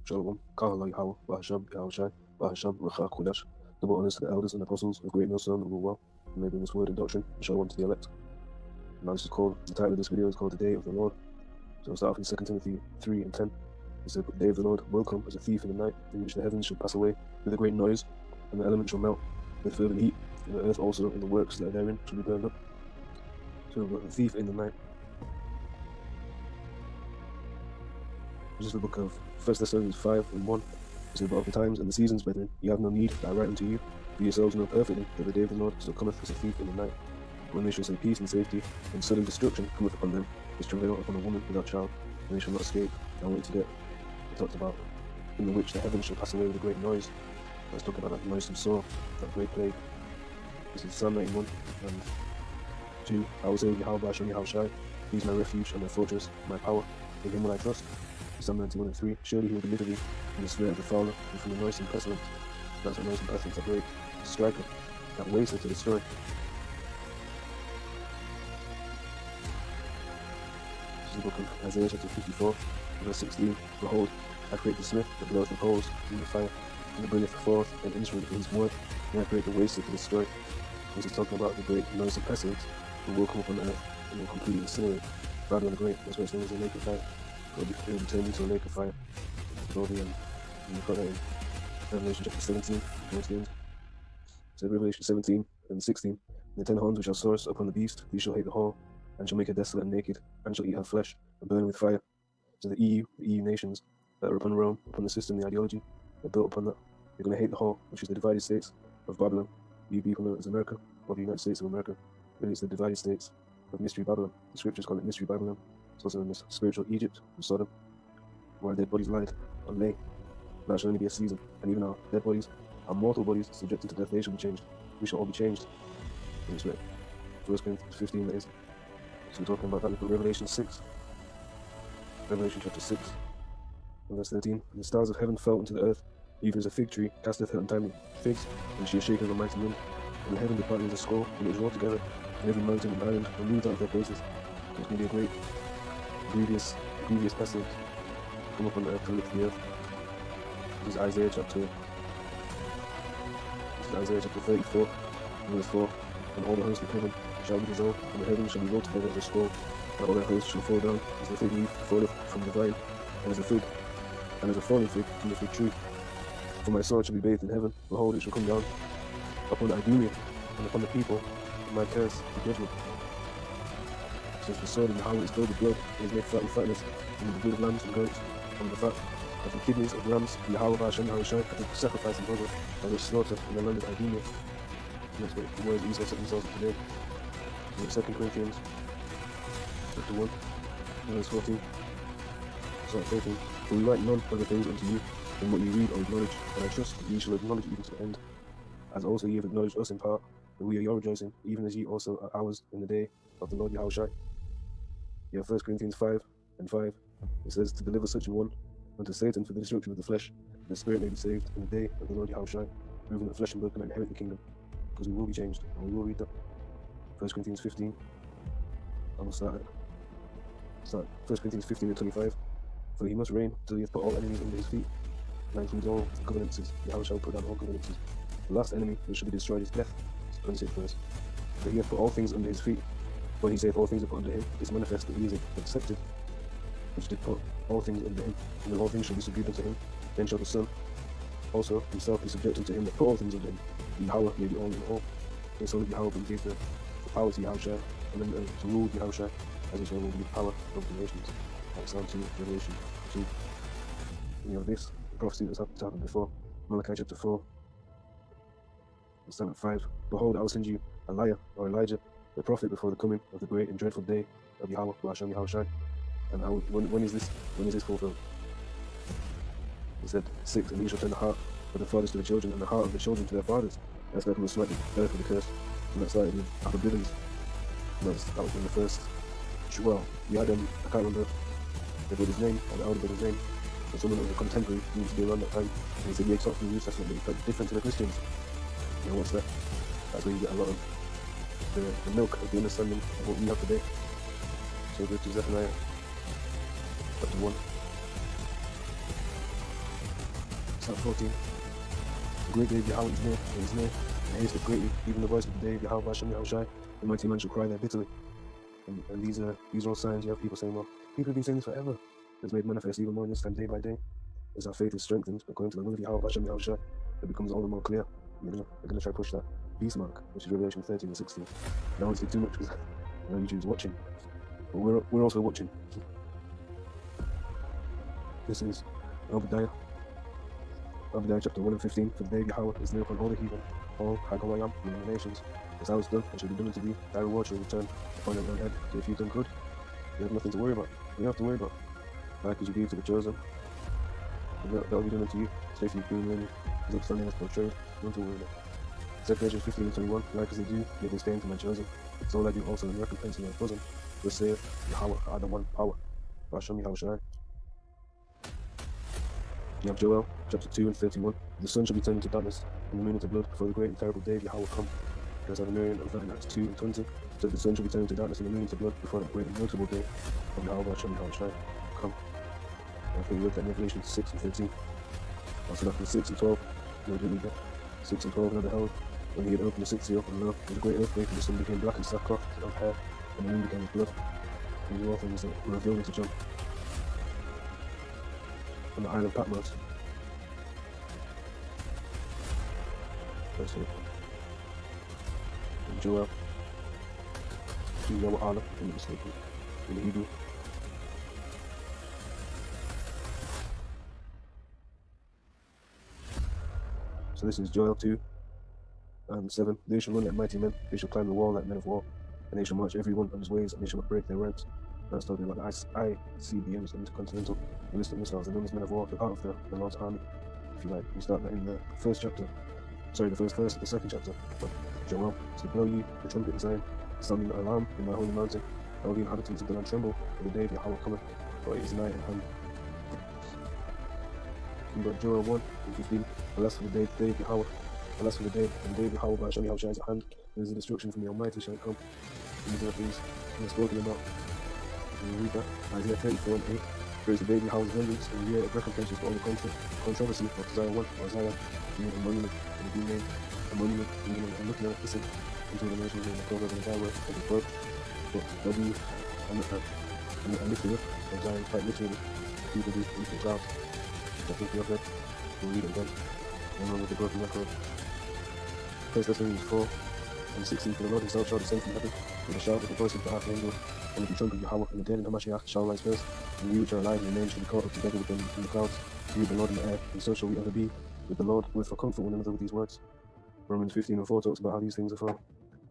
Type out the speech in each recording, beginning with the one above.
Shalom, Yahawah, bahasham, Yahawashi, bahasham, double honors to the elders and apostles of great millstone that rule well, and may bring this word and doctrine, and shalom to the elect. Now this is called, the title of this video is called The Day of the Lord. So we'll start off in 2 Timothy 3 and 10. It said, The day of the Lord will come as a thief in the night, in which the heavens shall pass away with a great noise, and the elements shall melt with fervent heat, and the earth also and the works that are therein shall be burned up. So we've got the thief in the night. This is the book of 1 Thessalonians 5 and 1. It says, But of the times and the seasons, brethren, ye have no need that I write unto you, for yourselves know perfectly that the day of the Lord so cometh as a thief in the night. When they shall say peace and safety, and sudden destruction cometh upon them, as travail upon a woman without child, and they shall not escape, and wait to death. It talks about, in the which the heavens shall pass away with a great noise. Let's talk about that noisome sore, that great plague. This is Psalm 91 and 2. I will say of Yahawah, Yahawashi, he is my refuge and my fortress, my power, in him will I trust. Psalm 91 and 3. Surely he will deliver thee from the snare of the fowler and from the noisome pestilence. That's a noisome pestilence, a great striker that wasteth to destroy. This is the book of Isaiah chapter 54, verse 16. Behold, I create the smith that bloweth the coals in the fire, and that bringeth forth an instrument for his work, and I create the waster to destroy. This is talking about the great noisome pestilence that will come upon the earth and will completely incinerate Babylon the Great. That's why it's known as a lake of fire. It will be turned into a lake of fire. We've got that in Revelation chapter 17, towards the end. So Revelation 17 and 16. The 10 horns which are source upon the beast, these shall hate the whole, and shall make her desolate and naked, and shall eat her flesh, and burn with fire. So the EU nations that are upon Rome, upon the system, the ideology, are built upon that. They're going to hate the whole, which is the divided states of Babylon. You people know it as America, or the United States of America. Really, it's the divided states of Mystery Babylon. The scriptures call it Mystery Babylon. It's also known as spiritual Egypt, or Sodom, where dead bodies lied or lay. That shall only be a season, and even our dead bodies, our mortal bodies, subjected to death, they shall be changed. We shall all be changed. And it's 1 Corinthians 15, that is. So we're talking about that. We've got Revelation 6. Revelation chapter 6, and verse 13. And the stars of heaven fell into the earth, even as a fig tree casteth her untimely figs, and she is shaken of a mighty wind. And the heaven departed as a scroll, and it was rolled together, and every mountain and island were moved out of their places. So it's going to be a great, grievous pestilence come upon the earth to lift the earth. This is Isaiah chapter 34, verse 4. And all the hosts of heaven shall be dissolved, and the heavens shall be rolled together as a scroll, and all their hosts shall fall down, as the fig leaf falleth from the vine, and as a fig, and as a falling fig from the fig tree. For my sword shall be bathed in heaven, behold, it shall come down upon the Idumea, and upon the people, and my curse and judgment. Since the sword in the Yahawah is filled with blood, it is made fat with fatness, and with the blood of lambs and goats, and with the fat of the kidneys of rams, the Yahawah, bahasham, Yahawashi, at the sacrifice and brother, and the slaughter in the land of Idumea. That's what the words Esau set themselves up today. In 2 Corinthians chapter 1, verse 14. Sorry, 13. For we write none other things unto you than what you read or acknowledge, and I trust that ye shall acknowledge even to the end. As also ye have acknowledged us in part, that we are your rejoicing, even as ye also are ours in the day of the Lord Yahawashi. You have 1 Corinthians 5 and 5. It says, To deliver such a one unto Satan for the destruction of the flesh, that the spirit may be saved in the day of the Lord Yahawashi, proving that flesh and blood cannot inherit the kingdom, because we will be changed, and we will read that. 1 Corinthians 15. I will start 1 Corinthians 15 and 25. For he must reign till he hath put all enemies under his feet. And that includes all governances. Yahweh shall put down all governances. The last enemy which shall be destroyed is death. 26th verse. For he hath put all things under his feet. When he saith all things are put under him, it is manifest that he is accepted, which did put all things under him. And when all things shall be subdued unto him, then shall the Son also himself be subject unto him that put all things under him. The Yahawah may be all in all. And so that Yahawah but he gave the power to Yahawashi, and then to rule Yahawashi, as he shall rule with power over the nations. Like Psalm 2, Revelation 2. And you have this, the prophecy that's happened before. Malachi chapter 4, verse 5. Behold, I will send you a liar, or Elijah, the prophet, before the coming of the great and dreadful day of Yahawah, bahasham, Yahawashi. And when is this fulfilled? He said, 6. And he shall turn the heart of the fathers to the children, and the heart of the children to their fathers. That's who will smite the earth with a curse. And that started with Ababilis. And that was in the first. Well, you had I can't remember the brother's name, or the elder brother's name, but someone that was a contemporary who used to be around that time. And he said, yeah, it's not from the New Testament, but it's quite different to the Christians. You know, what's that? That's where you get a lot of the milk of the understanding of what we have today. So go to Zephaniah chapter 1. Start 14. The great day of Yahawah is near, and is near, and hasteth greatly, even the voice of the day of Yahawah, bahasham, Yahawashi, the mighty man shall cry there bitterly. And these are all signs. You have people saying, well, people have been saying this forever. It's made manifest even more in this time, day by day. As our faith is strengthened, according to the word of Yahawah, bahasham, Yahawashi, it becomes all the more clear. They're gonna try to push that peace mark, which is Revelation 13 and 16. I don't want to say too much because YouTube's watching, but we're also watching. This is Obadiah chapter 1 and 15. For the day of Yahawah is near upon all the heathen, all halalyam, meaning the nations. As I was done, and shall be done unto thee, thy reward shall return upon thine own head. So if you've done good, you have nothing to worry about. You don't have to worry about. Like as you gave to the chosen, that will be done unto you. So if you've been learning, as understanding as portrayed, don't worry about. 2 Corinthians 15 and 21. Like as they do, give they stand to my chosen. So I do also in recompense in their bosom. Thus saith Yahawah, the one power. Bahasham, Yahawashi. You have Joel, chapter 2 and 31. The sun shall be turned into darkness, and the moon into blood, before the great and terrible day of Yahawah come. There's a million and Acts 2 and 20. So the sun shall be turned into darkness, and the moon into blood, before that great and notable day of Yahawah, Yahawashi come. And I think we looked at Revelation 6 and 13. Also after 6 and 12, no, didn't read that. 6 and 12, and I beheld, when he had opened the sixth seal, and lo, with a great earthquake, and the sun became black as sackcloth of hair, and the moon became as blood. These are all things that were revealed unto John on the island of Patmos. That's it. And Joel, Yahawah, if I'm not mistaken, in Hebrew. So this is Joel 2 and 7. They shall run like mighty men, they shall climb the wall like men of war, and they shall march every one on his ways, and they shall not break their ranks. That's talking about the ICBMs, intercontinental ballistic missiles, and known as men of war. They're part of the Lord's army, if you like. We start that in the first chapter. Sorry, the first verse of the second chapter. But Joel, so blow ye the trumpet in Zion, sounding the alarm in my holy mountain. All the inhabitants of the land tremble, for the day of Yahawah cometh, for it is nigh at hand. We've got Joel 1 and 15. Alas for the day of Yahawah, alas for the day, and the day of Yahawah, bahasham, Yahawashi is at hand. There is a destruction from the Almighty shall it come. And these are things we have spoken about. And we read that, Isaiah 34 and 8. For it is the day of Yahawah's vengeance, and the year of recompense for all the controversy of Isaiah 1, or Isaiah, being a monument, and being named a monument, and looking at listen into the nations and the proverb and the byword of the word. But W and lifted up of Zion, quite literally, people do into the clouds. I think we have read, we'll read it again, and on with the broken record. 1 Thessalonians 4 and 16. For the Lord himself shall descend from heaven with a shout, with the voice of the archangel, and with the trump of Yahawah, and the dead in Hamashiach shall rise first, and we which are alive and remain shall be caught up together with them in the clouds, to meet the Lord in the air, and so shall we ever be with the Lord. Wherefore comfort one another with these words. Romans 15 and 4 talks about how these things are for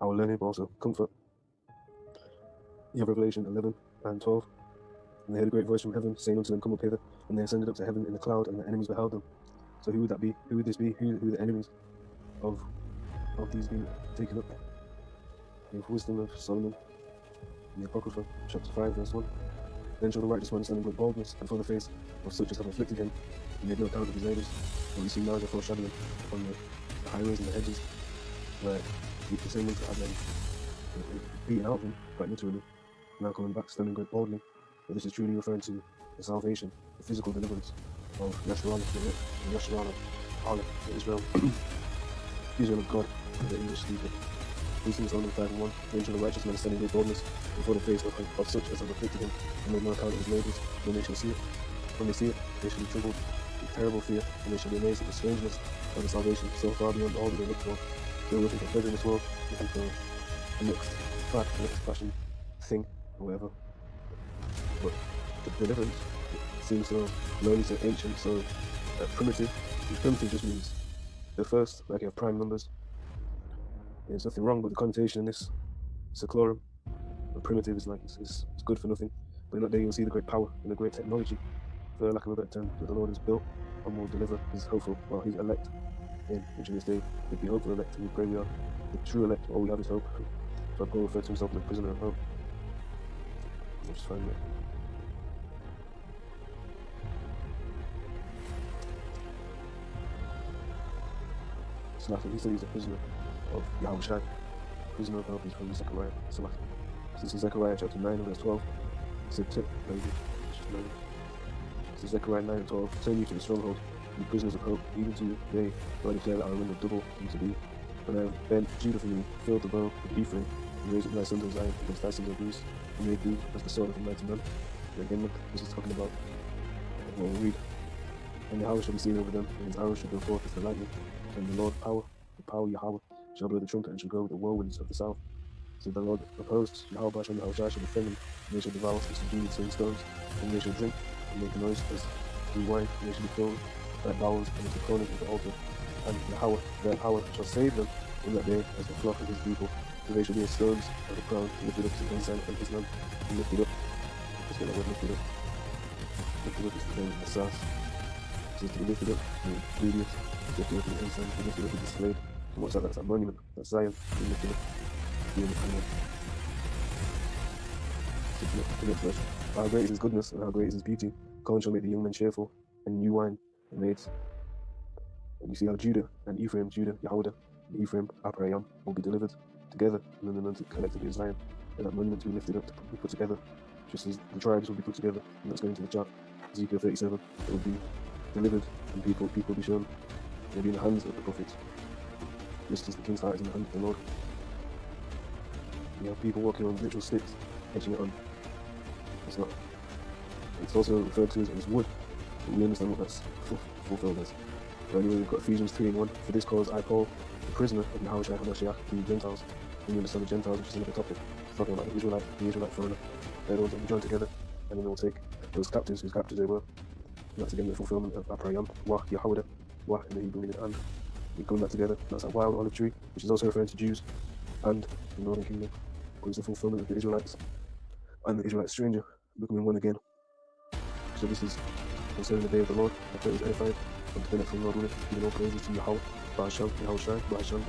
our learning, but also comfort. You have Revelation 11 and 12. And they heard a great voice from heaven, saying unto them, come up hither. And they ascended up to heaven in the cloud, and the enemies beheld them. So who would that be? Who would this be? Who are the enemies of these being taken up? You have wisdom of Solomon in the Apocrypha, chapter 5, verse 1. Then shall the righteous one stand in great boldness before the face of such as have afflicted him, and made no account of his labours. What we see now is a foreshadowing on the highways and the hedges, where the same ones that had them beaten out of him, quite literally, now coming back standing great boldly. But this is truly referring to the salvation, the physical deliverance of Yahawah, Allah, Israel, Israel of God, the English speaker. Wisdom is only 5 and 1. Then shall the righteous man stand in great boldness before the face of such as have afflicted him, and made no account of his labours. When they shall see it, when they see it, they shall be troubled with terrible fear, and they shall be amazed at the strangeness of the salvation, so far beyond all that they look for. They were looking for pleasure in this world, looking for the next fad, the next fashion thing, or whatever. But the deliverance seems so lonely, so ancient, so primitive. Primitive just means the first, like you have prime numbers. There's nothing wrong with the connotation in this seclorum. But primitive is like it's good for nothing. But in that day you'll see the great power and the great technology, for lack of a better term, that the Lord has built and will deliver his hopeful, well, his elect in, which in this day would be hopeful elect, and we pray we are the true elect. All we have is hope. So Paul referred to himself as a prisoner of hope. I'll just find it. So he said he's a prisoner of Yahawashi. Prisoner of hope is from Zechariah. So this is Zechariah chapter 9 verse 12. It's a tip, maybe. This is Zechariah 9 and 12. Turn you to the stronghold, be prisoners of hope, even to today, though I declare that I remember double into thee. When I have bent Judah for me, filled the bow with Ephraim, and raised up thy sons of Zion against thy sons of Greece, and made thee as the sword of a mighty man. And again, look, this is talking about what we read. And Yahawah shall be seen over them, and his arrows shall go forth as the lightning, and the Lord the power Yahawah, shall blow the trumpet and shall go with the whirlwinds of the south. So the Lord of hosts, Yahawah and Yahawashi shall defend them, and they shall devour and subdue with swing stones, and they shall drink and make a noise as new wine, and they shall be filled like bowls and as the corners of the altar. And Yahawah shall save them in that day as the flock of his people, so they shall be as stones of the crown, lifted up to the ensign of his land, and lifted up. Let's get that word lifted up. Lifted up is the thing, the sass. So to be lifted up, and glorious, lifted up in the ensign, and lifted up and displayed. And what's that? That's a monument, that's Zion, being lifted up. How great is his goodness and how great is his beauty. Corn shall make the young men cheerful, and new wine and maids. And you see how Judah, Yahawah, and Ephraim, Apparayam, will be delivered together, and then collectively in Zion, and that monument will be lifted up to be put together, just as the tribes will be put together, and that's going to the chart. Ezekiel 37, it will be delivered, and people will be shown. They'll be in the hands of the prophets, just as the king's heart is in the hand of the Lord. You have people walking on literal sticks, edging it on. It's also referred to as wood, but we understand what that's fulfilled as. But anyway, we've got Ephesians 3:1. For this cause I, Paul, the prisoner of Yahawashi HaMashiach, to the Gentiles. And you understand the Gentiles, which is another topic. It's talking about the Israelite foreigner. They're the ones that will join together, and then they will take those captives whose captives they were. And that's again the fulfillment of Apparayam, Wah, Yahawah, Wah in the Hebrew meaning and. We come back together. That's that wild olive tree, which is also referring to Jews and the northern kingdom. It's the fulfillment of the Israelites and the Israelite stranger becoming one again. So this is concerning the day of the Lord. I pray it was edified. And to benefit from the Lord with it, giving all praises to Yahawah, bahasham, Yahawashi, bahasham,